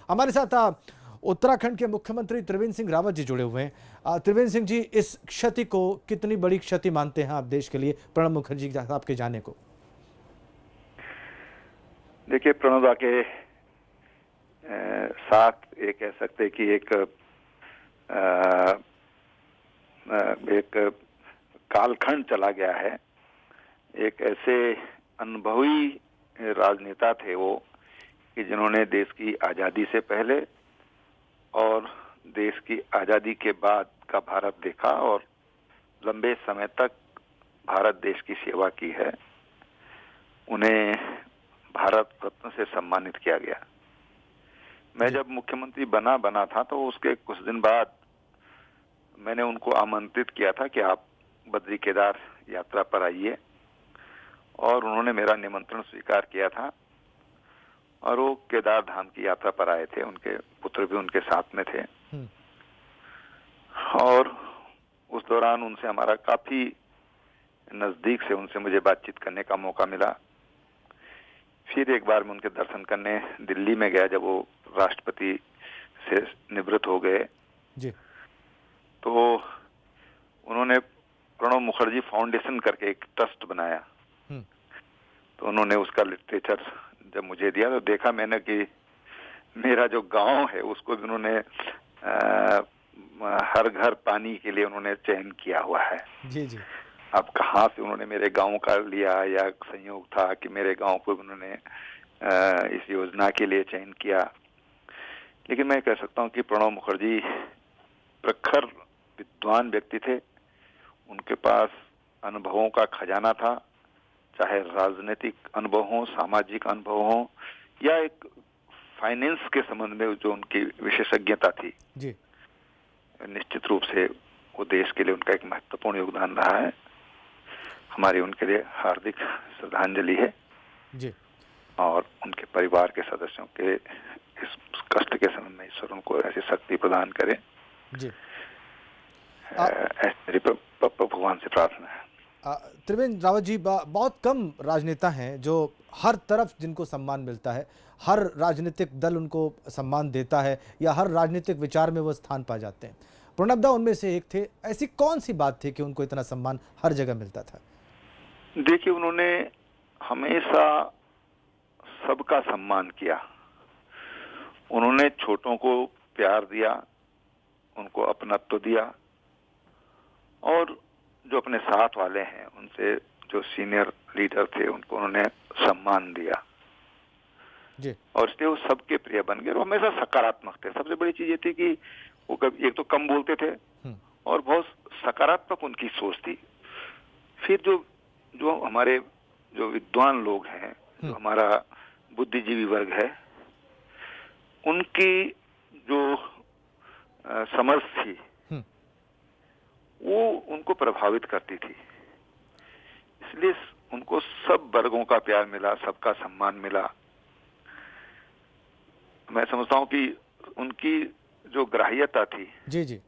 हमारे साथ उत्तराखंड के मुख्यमंत्री त्रिवेंद्र सिंह रावत जी जुड़े हुए हैं। त्रिवेंद्र सिंह जी, इस क्षति को कितनी बड़ी क्षति मानते हैं आप देश के लिए, प्रणब मुखर्जी साहब के जाने को? देखिए, प्रणब के साथ ये कह सकते कि एक कालखंड चला गया है। एक ऐसे अनुभवी राजनेता थे वो कि जिन्होंने देश की आज़ादी से पहले और देश की आज़ादी के बाद का भारत देखा और लंबे समय तक भारत देश की सेवा की है। उन्हें भारत रत्न से सम्मानित किया गया। मैं जब मुख्यमंत्री बना था तो उसके कुछ दिन बाद मैंने उनको आमंत्रित किया था कि आप बद्री केदार यात्रा पर आइए, और उन्होंने मेरा निमंत्रण स्वीकार किया था और वो केदार धाम की यात्रा पर आए थे। उनके पुत्र भी उनके साथ में थे और उस दौरान उनसे हमारा काफी नजदीक से उनसे मुझे बातचीत करने का मौका मिला। फिर एक बार मैं उनके दर्शन करने दिल्ली में गया जब वो राष्ट्रपति से निवृत्त हो गए जी। तो उन्होंने प्रणब मुखर्जी फाउंडेशन करके एक ट्रस्ट बनाया। तो उन्होंने उसका लिटरेचर जब मुझे दिया तो देखा मैंने कि मेरा जो गांव है उसको भी उन्होंने हर घर पानी के लिए उन्होंने चयन किया हुआ है। जी जी। अब कहाँ से उन्होंने मेरे गांव का लिया या संयोग था कि मेरे गांव को उन्होंने इस योजना के लिए चयन किया, लेकिन मैं कह सकता हूँ कि प्रणब मुखर्जी प्रखर विद्वान व्यक्ति थे। उनके पास अनुभवों का खजाना था, चाहे राजनीतिक अनुभव हो, सामाजिक अनुभव हो या एक फाइनेंस के संबंध में जो उनकी विशेषज्ञता थी जी। निश्चित रूप से वो देश के लिए उनका एक महत्वपूर्ण योगदान रहा है। हमारी उनके लिए हार्दिक श्रद्धांजलि है जी। और उनके परिवार के सदस्यों के इस कष्ट के समय में ईश्वर उनको ऐसी शक्ति प्रदान करे जी। मेरी भगवान से प्रार्थना है। त्रिवेंद्र रावत जी, बहुत कम राजनेता हैं जो हर तरफ जिनको सम्मान मिलता है, हर राजनीतिक दल उनको सम्मान देता है या हर राजनीतिक विचार में वो स्थान पा जाते हैं। प्रणब दा उनमें से एक थे। ऐसी कौन सी बात थी कि उनको इतना सम्मान हर जगह मिलता था? देखिए, उन्होंने हमेशा सबका सम्मान किया। उन्होंने छोटों को प्यार दिया, उनको अपनत्व दिया, और जो अपने साथ वाले हैं उनसे जो सीनियर लीडर थे उनको उन्होंने सम्मान दिया जी। और इसलिए वो सबके प्रिय बन गए। वो हमेशा सकारात्मक थे। सबसे बड़ी चीज ये थी कि वो कभी एक तो कम बोलते थे और बहुत सकारात्मक उनकी सोच थी। फिर जो हमारे जो विद्वान लोग हैं, जो हमारा बुद्धिजीवी वर्ग है, उनकी जो समझ थी वो उनको प्रभावित करती थी। इसलिए उनको सब वर्गों का प्यार मिला, सबका सम्मान मिला। मैं समझता हूँ कि उनकी जो ग्राह्यता थी, जी जी,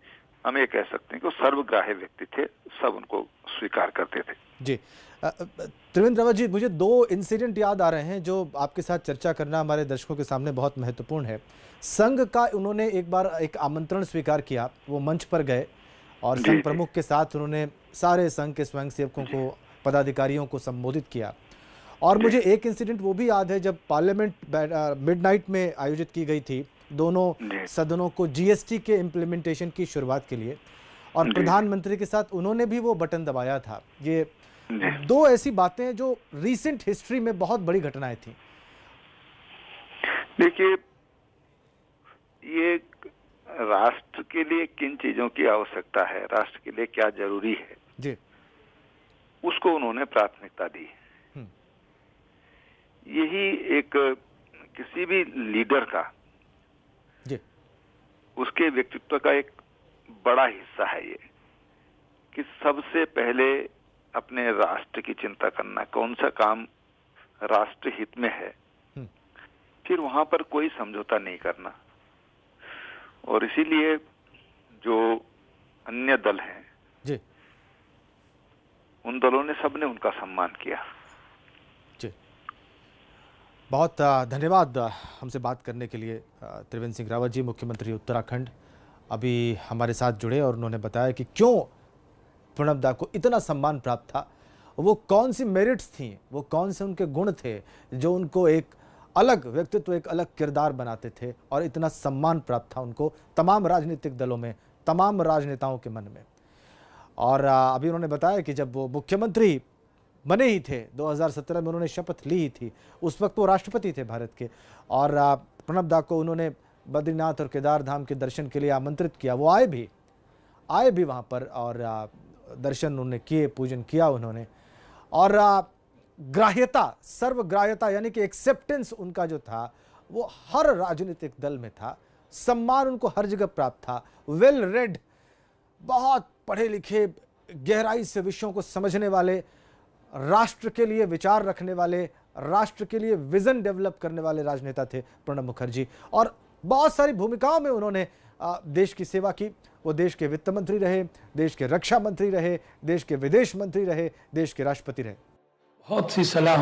हम ये कह सकते हैं कि वो सर्वग्राह्य व्यक्ति थे, सब उनको स्वीकार करते थे। जी। त्रिवेंद्र रावत जी, मुझे दो इंसिडेंट याद आ रहे हैं जो आपके साथ चर्चा करना हमारे दर्शकों के सामने बहुत महत्वपूर्ण है। संघ का उन्होंने एक बार एक आमंत्रण स्वीकार किया, वो मंच पर गए और संघ प्रमुख के साथ उन्होंने सारे संघ के स्वयंसेवकों को, पदाधिकारियों को संबोधित किया। और मुझे एक इंसिडेंट वो भी याद है जब पार्लियामेंट मिडनाइट में आयोजित की गई थी दोनों सदनों को जीएसटी के इम्प्लीमेंटेशन की शुरुआत के लिए, और प्रधानमंत्री के साथ उन्होंने भी वो बटन दबाया था। ये दो ऐसी बातें हैं जो रीसेंट हिस्ट्री में बहुत बड़ी घटनाएं थी। देखिए, ये राष्ट्र के लिए किन चीजों की आवश्यकता है, राष्ट्र के लिए क्या जरूरी है जी, उसको उन्होंने प्राथमिकता दी। यही एक किसी भी लीडर का जी, उसके व्यक्तित्व का एक बड़ा हिस्सा है ये, कि सबसे पहले अपने राष्ट्र की चिंता करना, कौन सा काम राष्ट्र हित में है, फिर वहां पर कोई समझौता नहीं करना। और इसीलिए जो अन्य दल हैं जी, उन दलों ने सबने उनका सम्मान किया। जी। बहुत धन्यवाद हमसे बात करने के लिए त्रिवेंद्र सिंह रावत जी, मुख्यमंत्री उत्तराखंड अभी हमारे साथ जुड़े और उन्होंने बताया कि क्यों प्रणब दा को इतना सम्मान प्राप्त था, वो कौन सी मेरिट्स थी, वो कौन से उनके गुण थे जो उनको एक अलग व्यक्तित्व, एक अलग किरदार बनाते थे और इतना सम्मान प्राप्त था उनको तमाम राजनीतिक दलों में, तमाम राजनेताओं के मन में। और अभी उन्होंने बताया कि जब वो मुख्यमंत्री बने ही थे, 2017 में उन्होंने शपथ ली ही थी, उस वक्त वो राष्ट्रपति थे भारत के, और प्रणब दा को उन्होंने बद्रीनाथ और केदार धाम के दर्शन के लिए आमंत्रित किया। वो आए भी वहाँ पर और दर्शन उन्होंने किए, पूजन किया उन्होंने। और ग्राह्यता, सर्वग्राह्यता यानी कि एक्सेप्टेंस उनका जो था वो हर राजनीतिक दल में था, सम्मान उनको हर जगह प्राप्त था। वेल रेड, बहुत पढ़े लिखे, गहराई से विषयों को समझने वाले, राष्ट्र के लिए विचार रखने वाले, राष्ट्र के लिए विजन डेवलप करने वाले राजनेता थे प्रणब मुखर्जी। और बहुत सारी भूमिकाओं में उन्होंने देश की सेवा की। वो देश के वित्त मंत्री रहे, देश के रक्षा मंत्री रहे, देश के विदेश मंत्री रहे, देश के राष्ट्रपति रहे। बहुत सी सलाह